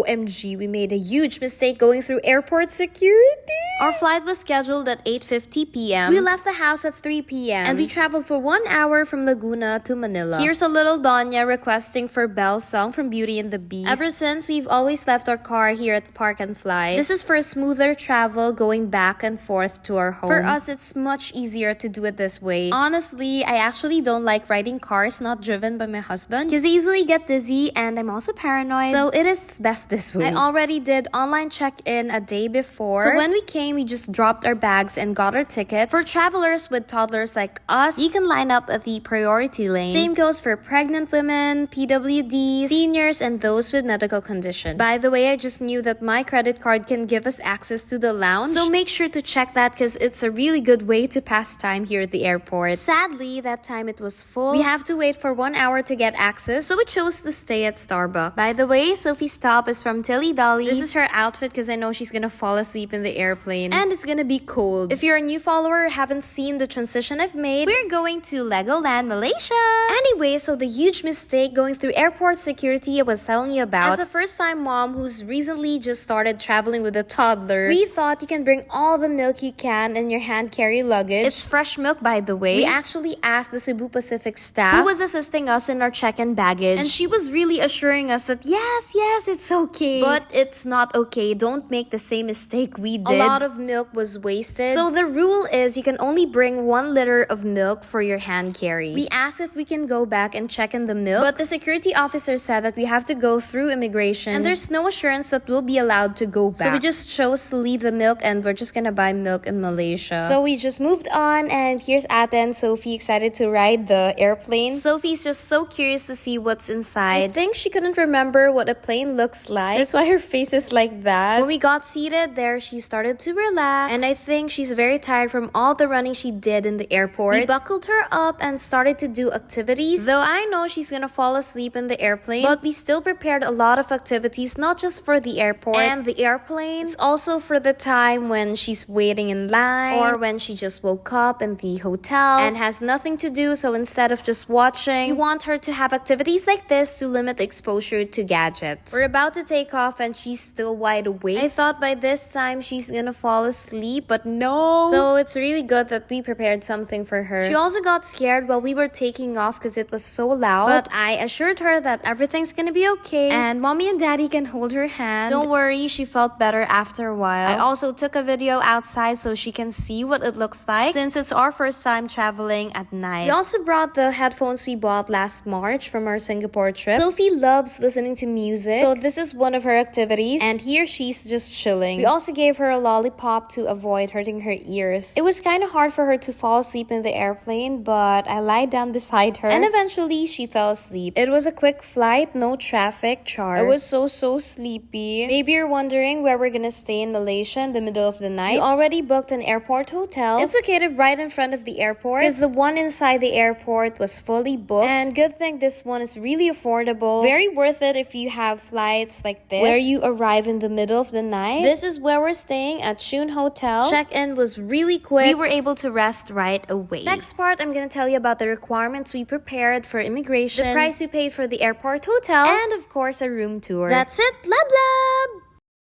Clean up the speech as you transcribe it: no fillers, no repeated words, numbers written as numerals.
OMG, we made a huge mistake going through airport security. Our flight was scheduled at 8:50 p.m. We left the house at 3 p.m. and we traveled for 1 hour from Laguna to Manila. Here's a little Donya requesting for Belle's song from Beauty and the Beast. Ever since, we've always left our car here at Park and Fly. This is for smoother travel going back and forth to our home. For us, it's much easier to do it this way. Honestly, I actually don't like riding cars not driven by my husband because I easily get dizzy and I'm also paranoid. So it is best this way. I already did online check-in a day before. So when we came, we just dropped our bags and got our tickets. For travelers with toddlers like us, you can line up at the priority lane. Same goes for pregnant women, PWDs, seniors, and those with medical condition. By the way, I just knew that my credit card can give us access to the lounge. So make sure to check that because it's a really good way to pass time here at the airport. Sadly, that time it was full. We have to wait for 1 hour to get access, so we chose to stay at Starbucks. By the way, Sophie's top is from Tilly Dolly. This is her outfit because I know she's gonna fall asleep in the airplane and it's gonna be cold. If you're a new follower or haven't seen the transition I've made, we're going to Legoland, Malaysia. Anyway, so the huge mistake going through airport security I was telling you about. As a first-time mom who's recently just started traveling with a toddler, we thought you can bring all the milk you can in your hand carry luggage. It's fresh milk, by the way. We actually asked the Cebu Pacific staff who was assisting us in our check-in baggage, and she was really assuring us that yes, it's okay. But it's not okay. Don't make the same mistake we did. A lot of milk was wasted. So the rule is you can only bring 1 liter of milk for your hand carry. We asked if we can go back and check in the milk, but the security officer said that we have to go through immigration and there's no assurance that we'll be allowed to go back. So we just chose to leave the milk and we're just gonna buy milk in Malaysia. So we just moved on, and here's Ate and Sophie excited to ride the airplane. Sophie's just so curious to see what's inside. I think she couldn't remember what a plane looks like. That's why her face is like that. When we got seated there, she started to relax, and I think she's very tired from all the running she did in the airport. We buckled her up and started to do activities, though I know she's gonna fall asleep in the airplane, but we still prepared a lot of activities, not just for the airport and the airplane. It's also for the time when she's waiting in line or when she just woke up in the hotel and has nothing to do. So instead of just watching, we want her to have activities like this to limit exposure to gadgets. We're about to take off and she's still wide awake. I thought by this time she's gonna fall asleep, but no. So it's really good that we prepared something for her. She also got scared while we were taking off because it was so loud, but I assured her that everything's gonna be okay and mommy and daddy can hold her hand. Don't worry, she felt better after a while. I also took a video outside so she can see what it looks like since it's our first time traveling at night. We also brought the headphones we bought last March from our Singapore trip. Sophie loves listening to music, so this is one of her activities, and here she's just chilling. We also gave her a lollipop to avoid hurting her ears. It was kind of hard for her to fall asleep in the airplane, but I lied down beside her and eventually she fell asleep. It was a quick flight, no traffic, charge. I was so sleepy. Maybe you're wondering where we're gonna stay in Malaysia in the middle of the night. We already booked an airport hotel. It's located right in front of the airport because the one inside the airport was fully booked, and good thing this one is really affordable. Very worth it if you have flights like this where you arrive in the middle of the night. This is where we're staying at Shun Hotel. Check-in was really quick. We were able to rest right away. Next part, I'm gonna tell you about the requirements we prepared for immigration, the price we paid for the airport hotel, and of course a room tour. That's it. Blah blah.